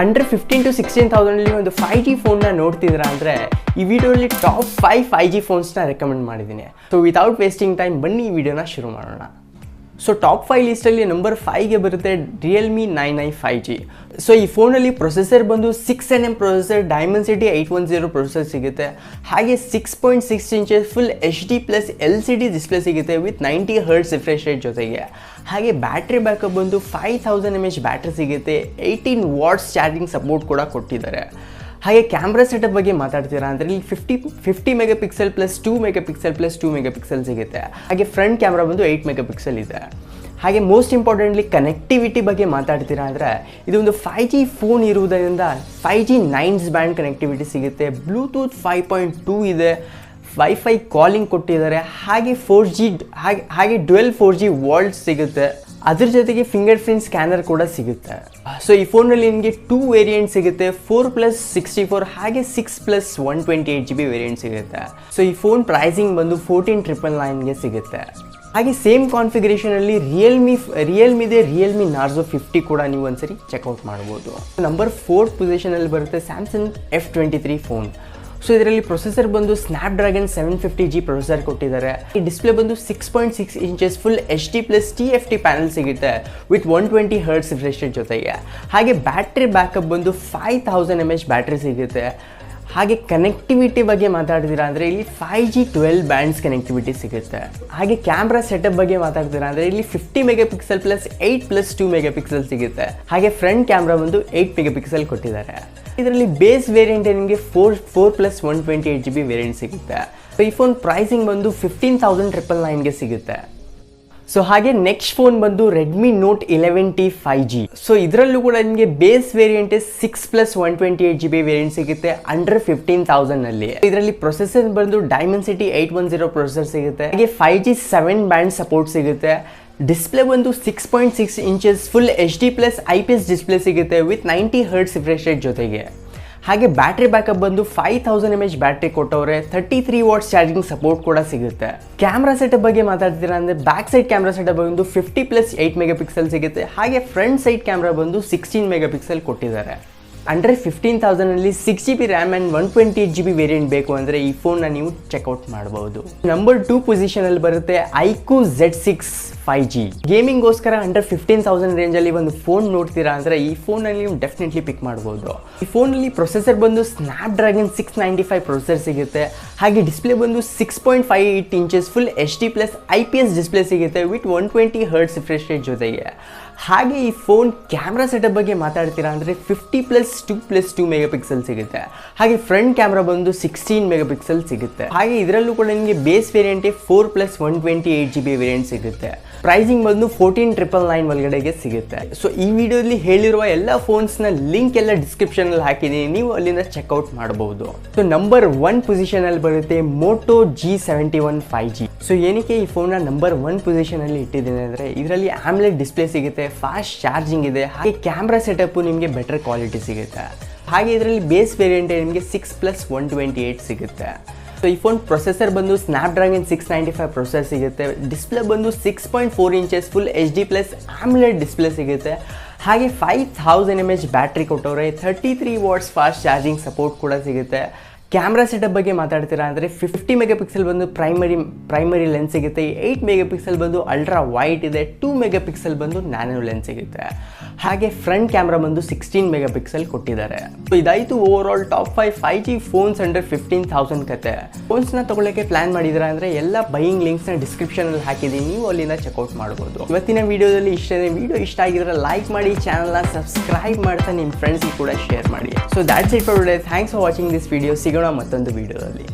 Under 15 to 16,000 ಒಂದು 5G ಫೋನ್ನ ನೋಡ್ತಿದ್ದೀರಾ ಅಂದರೆ ಈ ವಿಡಿಯೋಲಿ ಟಾಪ್ 5G ಫೋನ್ಸ್ನ ರೆಕಮೆಂಡ್ ಮಾಡಿದ್ದೀನಿ. ಸೊ ವಿತೌಟ್ ವೇಸ್ಟಿಂಗ್ ಟೈಮ್ ಬನ್ನಿ ಈ ವಿಡಿಯೋನ ಶುರು ಮಾಡೋಣ. ಸೊ ಟಾಪ್ 5 ಲಿಸ್ಟಲ್ಲಿ ನಂಬರ್ 5ಗೆ ಬರುತ್ತೆ Realme 9i 5G. ಸೊ ಈ ಫೋನಲ್ಲಿ ಪ್ರೊಸೆಸರ್ ಬಂದು 6nm ಪ್ರೊಸೆಸರ್, ಡೈಮೆನ್ಸಿಟಿ 810 ಪ್ರೊಸೆಸರ್ ಸಿಗುತ್ತೆ. ಹಾಗೆ 6.6 inches full HD plus LCD display ಸಿಗುತ್ತೆ ವಿತ್ 90 Hz ರಿಫ್ರೆಶ್ ರೇಟ್ ಜೊತೆಗೆ. ಹಾಗೆ ಬ್ಯಾಟ್ರಿ ಬ್ಯಾಕಪ್ ಬಂದು 5000 mAh ಬ್ಯಾಟ್ರಿ ಸಿಗುತ್ತೆ. 18 ವಾಟ್ಸ್ ಚಾರ್ಜಿಂಗ್ ಸಪೋರ್ಟ್ ಕೂಡ ಕೊಟ್ಟಿದ್ದಾರೆ. ಹಾಗೆ ಕ್ಯಾಮ್ರಾ ಸೆಟಪ್ ಬಗ್ಗೆ ಮಾತಾಡ್ತೀರಾ ಅಂದರೆ ಇಲ್ಲಿ 50 ಮೆಗಾಪಿಕ್ಸೆಲ್ ಪ್ಲಸ್ 2 ಮೆಗಾಪಿಕ್ಸೆಲ್ ಸಿಗುತ್ತೆ. ಹಾಗೆ ಫ್ರಂಟ್ ಕ್ಯಾಮ್ರಾ ಬಂದು 8 ಮೆಗಾಪಿಕ್ಸೆಲ್ ಇದೆ. ಹಾಗೆ ಮೋಸ್ಟ್ ಇಂಪಾರ್ಟೆಂಟ್ಲಿ ಕನೆಕ್ಟಿವಿಟಿ ಬಗ್ಗೆ ಮಾತಾಡ್ತೀರಾ ಅಂದರೆ ಇದೊಂದು 5G ಫೋನ್ ಇರುವುದರಿಂದ 5G 9 ಬ್ಯಾಂಡ್ ಕನೆಕ್ಟಿವಿಟಿ ಸಿಗುತ್ತೆ. ಬ್ಲೂಟೂತ್ 5.2 ಇದೆ. ವೈಫೈ ಕಾಲಿಂಗ್ ಕೊಟ್ಟಿದ್ದಾರೆ. ಹಾಗೆ 4G ಹಾಗೆ ಡ್ಯುಯಲ್ 4G ವಾಲ್ಟ್ ಸಿಗುತ್ತೆ. ಅದ್ರ ಜೊತೆಗೆ ಫಿಂಗರ್ ಪ್ರಿಂಟ್ ಸ್ಕ್ಯಾನರ್ ಕೂಡ ಸಿಗುತ್ತೆ. ಸೊ ಈ ಫೋನಲ್ಲಿ ನಿಮಗೆ 2 ವೇರಿಯಂಟ್ ಸಿಗುತ್ತೆ, 4+64 ಹಾಗೆ 6+128GB ವೇರಿಯಂಟ್ ಸಿಗುತ್ತೆ. ಸೊ ಈ ಫೋನ್ ಪ್ರೈಸಿಂಗ್ ಬಂದು 14,999ಗೆ ಸಿಗುತ್ತೆ. ಹಾಗೆ ಸೇಮ್ ಕಾನ್ಫಿಗರೇಷನಲ್ಲಿ ರಿಯಲ್ಮಿ ನಾರ್ಜೋ 50 ಕೂಡ ನೀವು ಒಂದ್ಸರಿ ಚೆಕ್ಔಟ್ ಮಾಡ್ಬೋದು. ನಂಬರ್ 4 ಪೊಸಿಷನಲ್ಲಿ ಬರುತ್ತೆ ಸ್ಯಾಮ್ಸಂಗ್ F23 ಫೋನ್. ಸೊ ಇದರಲ್ಲಿ ಪ್ರೊಸೆಸರ್ ಬಂದು ಸ್ನ್ಯಾಪ್ಡ್ರ್ಯಾಗನ್ 750G ಪ್ರೊಸೆಸರ್ ಕೊಟ್ಟಿದ್ದಾರೆ. ಈ ಡಿಸ್ಪ್ಲೇ ಬಂದು 6.6 inches full HD plus TFT panel ಸಿಗುತ್ತೆ ವಿತ್ 120 Hz ರಿಫ್ರೆಶ್ ರೇಟ್ ಜೊತೆಗೆ. ಹಾಗೆ ಬ್ಯಾಟ್ರಿ ಬ್ಯಾಕಪ್ ಬಂದು 5000 mAh ಬ್ಯಾಟ್ರಿ ಸಿಗುತ್ತೆ. ಹಾಗೆ ಕನೆಕ್ಟಿವಿಟಿ ಬಗ್ಗೆ ಮಾತಾಡ್ತೀರಾ ಅಂದರೆ ಇಲ್ಲಿ 5G 12 ಬ್ಯಾಂಡ್ಸ್ ಕನೆಕ್ಟಿವಿಟಿ ಸಿಗುತ್ತೆ. ಹಾಗೆ ಕ್ಯಾಮ್ರಾ ಸೆಟಪ್ ಬಗ್ಗೆ ಮಾತಾಡ್ತೀರಾ ಅಂದರೆ ಇಲ್ಲಿ 50 ಮೆಗಾಪಿಕ್ಸೆಲ್ ಪ್ಲಸ್ 8+2 ಮೆಗಾಪಿಕ್ಸೆಲ್ ಸಿಗುತ್ತೆ. ಹಾಗೆ ಫ್ರಂಟ್ ಕ್ಯಾಮ್ರಾ ಬಂದು 8 ಮೆಗಾಪಿಕ್ಸೆಲ್ ಕೊಟ್ಟಿದ್ದಾರೆ. ಇದರಲ್ಲಿ ಬೇಸ್ ವೇರಿಯಂಟ್ ನಿಮಗೆ 4+128GB ವೇರಿಯಂಟ್ ಸಿಗುತ್ತೆ. ಸೊ ಈ ಫೋನ್ ಪ್ರೈಸಿಂಗ್ ಬಂದು 15,999ಗೆ ಸಿಗುತ್ತೆ. ಸೊ ಹಾಗೆ ನೆಕ್ಸ್ಟ್ ಫೋನ್ ಬಂದು Redmi note 11T 5G. So ಇದರಲ್ಲೂ ಕೂಡ ನಿಮಗೆ ಬೇಸ್ ವೇರಿಯಂಟ್ 6+128GB ವೇರಿಯಂಟ್ ಸಿಗುತ್ತೆ ಅಂಡರ್ 15,000ನಲ್ಲಿ. ಇದರಲ್ಲಿ ಪ್ರೊಸೆಸರ್ ಬಂದು ಡೈಮೆನ್ಸಿಟಿ 810 ಪ್ರೊಸೆಸರ್ ಸಿಗುತ್ತೆ. ಹಾಗೆ 5G 7 ಬ್ಯಾಂಡ್ ಸಪೋರ್ಟ್ ಸಿಗುತ್ತೆ. ಡಿಸ್ಪ್ಲೇ ಬಂದು 6.6 inches full HD plus IPS display ಸಿಗುತ್ತೆ ವಿತ್ 90 Hz ರಿಫ್ರೆಶ್ ರೇಟ್ ಜೊತೆಗೆ. ಹಾಗೆ ಬ್ಯಾಟ್ರಿ ಬ್ಯಾಕಪ್ ಬಂದು 5000 mAh ಬ್ಯಾಟ್ರಿ ಕೊಟ್ಟವ್ರೆ. 33 ವಾಟ್ಸ್ ಚಾರ್ಜಿಂಗ್ ಸಪೋರ್ಟ್ ಕೂಡ ಸಿಗುತ್ತೆ. ಕ್ಯಾಮ್ರಾ ಸೆಟಪ್ ಬಗ್ಗೆ ಮಾತಾಡ್ತೀರಾ ಅಂದರೆ ಬ್ಯಾಕ್ ಸೈಡ್ ಕ್ಯಾಮ್ರಾ ಸೆಟಪ್ ಬಂದು 50+8 ಮೆಗಾಪಿಕ್ಸೆಲ್ ಸಿಗುತ್ತೆ. ಹಾಗೆ ಫ್ರಂಟ್ ಸೈಡ್ ಕ್ಯಾಮ್ರಾ ಬಂದು 16 ಮೆಗಾಪಿಕ್ಸೆಲ್ ಕೊಟ್ಟಿದ್ದಾರೆ. ಅಂಡರ್ 15,000ನಲ್ಲಿ 6GB RAM and 128GB variant ಬೇಕು ಅಂದರೆ ಈ ಫೋನ್ನ ನೀವು ಚೆಕ್ಔಟ್ ಮಾಡಬಹುದು. ನಂಬರ್ 2 ಪೊಸಿಷನಲ್ಲಿ ಬರುತ್ತೆ Iqoo Z6 5G. ಗೇಮಿಂಗ್ಗೋಸ್ಕರ ಅಂಡರ್ 15,000 ರೇಂಜಲ್ಲಿ ಒಂದು ಫೋನ್ ನೋಡ್ತೀರಾ ಅಂದರೆ ಈ ಫೋನಲ್ಲಿ ನೀವು ಡೆಫಿನೆಟ್ಲಿ ಪಿಕ್ ಮಾಡ್ಬೋದು. ಈ ಫೋನಲ್ಲಿ ಪ್ರೊಸೆಸರ್ ಬಂದು ಸ್ನ್ಯಾಪ್ಡ್ರ್ಯಾಗನ್ 695 ಪ್ರೊಸೆಸರ್ ಸಿಗುತ್ತೆ. ಹಾಗೆ ಡಿಸ್ಪ್ಲೇ ಬಂದು 6.58 inches full HD plus IPS display ಸಿಗುತ್ತೆ ವಿತ್ 120 Hz ರಿಫ್ರೆಶ್ ರೇಟ್ ಜೊತೆಗೆ. ಹಾಗೆ ಈ ಫೋನ್ ಕ್ಯಾಮ್ರಾ ಸೆಟಪ್ ಬಗ್ಗೆ ಮಾತಾಡ್ತೀರಾ ಅಂದರೆ 50+2+2 ಮೆಗಾಪಿಕ್ಸೆಲ್ ಸಿಗುತ್ತೆ. ಹಾಗೆ ಫ್ರಂಟ್ ಕ್ಯಾಮ್ರಾ ಬಂದು 16 ಮೆಗಾಪಿಕ್ಸೆಲ್ ಸಿಗುತ್ತೆ. ಹಾಗೆ ಇದರಲ್ಲೂ ಕೂಡ ನಿಮಗೆ ಬೇಸ್ ವೇರಿಯಂಟ್ 4+128GB ವೇರಿಯಂಟ್ ಸಿಗುತ್ತೆ. ಪ್ರೈಸಿಂಗ್ ಬಂದು 14,999 ಒಳಗಡೆಗೆ ಸಿಗುತ್ತೆ. ಸೊ ಈ ವಿಡಿಯೋದಲ್ಲಿ ಹೇಳಿರುವ ಎಲ್ಲ ಫೋನ್ಸ್ನ ಲಿಂಕ್ ಎಲ್ಲ ಡಿಸ್ಕ್ರಿಪ್ಷನಲ್ಲಿ ಹಾಕಿದ್ದೀನಿ, ನೀವು ಅಲ್ಲಿಂದ ಚೆಕ್ಔಟ್ ಮಾಡಬಹುದು. ಸೊ ನಂಬರ್ 1 ಪೊಸಿಷನಲ್ಲಿ ಬರುತ್ತೆ Moto G71 5G. ಸೊ ಏನಕ್ಕೆ ಈ ಫೋನ್ನ ನಂಬರ್ 1 ಪೊಸಿಷನಲ್ಲಿ ಇಟ್ಟಿದ್ದೀನಿ ಅಂದರೆ ಇದರಲ್ಲಿ ಆಮ್ಲೆಟ್ ಡಿಸ್ಪ್ಲೇ ಸಿಗುತ್ತೆ, ಫಾಸ್ಟ್ ಚಾರ್ಜಿಂಗ್ ಇದೆ. ಹಾಗೆ ಕ್ಯಾಮ್ರಾ ಸೆಟಪ್ ನಿಮಗೆ ಬೆಟರ್ ಕ್ವಾಲಿಟಿ ಸಿಗುತ್ತೆ. ಹಾಗೆ ಇದರಲ್ಲಿ ಬೇಸ್ ವೇರಿಯಂಟ್ ನಿಮಗೆ 6+128 ಸಿಗುತ್ತೆ. ಸೊ ಈ ಫೋನ್ ಪ್ರೊಸೆಸರ್ ಬಂದು ಸ್ನ್ಯಾಪ್ಡ್ರ್ಯಾಗನ್ 695 ಪ್ರೊಸೆಸರ್ ಸಿಗುತ್ತೆ. ಡಿಸ್ಪ್ಲೇ ಬಂದು 6.4 inches full HD plus omelette display ಸಿಗುತ್ತೆ. ಹಾಗೆ 5000 mAh ಬ್ಯಾಟ್ರಿ ಕೊಟ್ಟವ್ರೆ. 33 ವಾಟ್ಸ್ ಫಾಸ್ಟ್ ಚಾರ್ಜಿಂಗ್ ಸಪೋರ್ಟ್ ಕೂಡ ಸಿಗುತ್ತೆ. ಕ್ಯಾಮ್ರಾ ಸೆಟಪ್ ಬಗ್ಗೆ ಮಾತಾಡ್ತೀರಾ ಅಂದರೆ 50 ಮೆಗಾಪಿಕ್ಸೆಲ್ ಬಂದು ಪ್ರೈಮರಿ ಲೆನ್ಸ್ ಸಿಗುತ್ತೆ. 8 ಮೆಗಾಪಿಕ್ಸೆಲ್ ಬಂದು ಅಲ್ಟ್ರಾ ವೈಟ್ ಇದೆ. 2 ಮೆಗಾಪಿಕ್ಸೆಲ್ ಬಂದು ನ್ಯಾನೋ ಲೆನ್ಸ್ ಸಿಗುತ್ತೆ. ಹಾಗೆ ಫ್ರಂಟ್ ಕ್ಯಾಮ್ರಾ ಬಂದು 16 ಮೆಗಾಪಿಕ್ಸೆಲ್ ಕೊಟ್ಟಿದ್ದಾರೆ. ಸೊ ಇದಾಯಿತು over all top 5G phones under 15,000 ಕತೆ. ಫೋನ್ಸ್ನ ತೊಗೊಳ್ಳೋಕ್ಕೆ ಪ್ಲಾನ್ ಮಾಡಿದ್ದೀರಾ ಅಂದರೆ ಎಲ್ಲ ಬೈಯಿಂಗ್ ಲಿಂಕ್ಸ್ನ ಡಿಸ್ಕ್ರಿಪ್ಷನಲ್ಲಿ ಹಾಕಿದ್ದೀನಿ, ನೀವು ಅಲ್ಲಿಂದ ಚೆಕ್ಔಟ್ ಮಾಡ್ಬೋದು. ಇವತ್ತಿನ ವಿಡಿಯೋದಲ್ಲಿ ಇಷ್ಟೇ. ವಿಡಿಯೋ ಇಷ್ಟ ಆಗಿದ್ರೆ ಲೈಕ್ ಮಾಡಿ, ಚಾನಲ್ನ ಸಬ್ಸ್ಕ್ರೈಬ್ ಮಾಡ್ತಾ ನಿಮ್ಮ ಫ್ರೆಂಡ್ಸ್ಗೆ ಕೂಡ ಶೇರ್ ಮಾಡಿ. So that's it for today. Thanks for watching this video. ಸಿಗೋಣ ಮತ್ತೊಂದು ವಿಡಿಯೋದಲ್ಲಿ.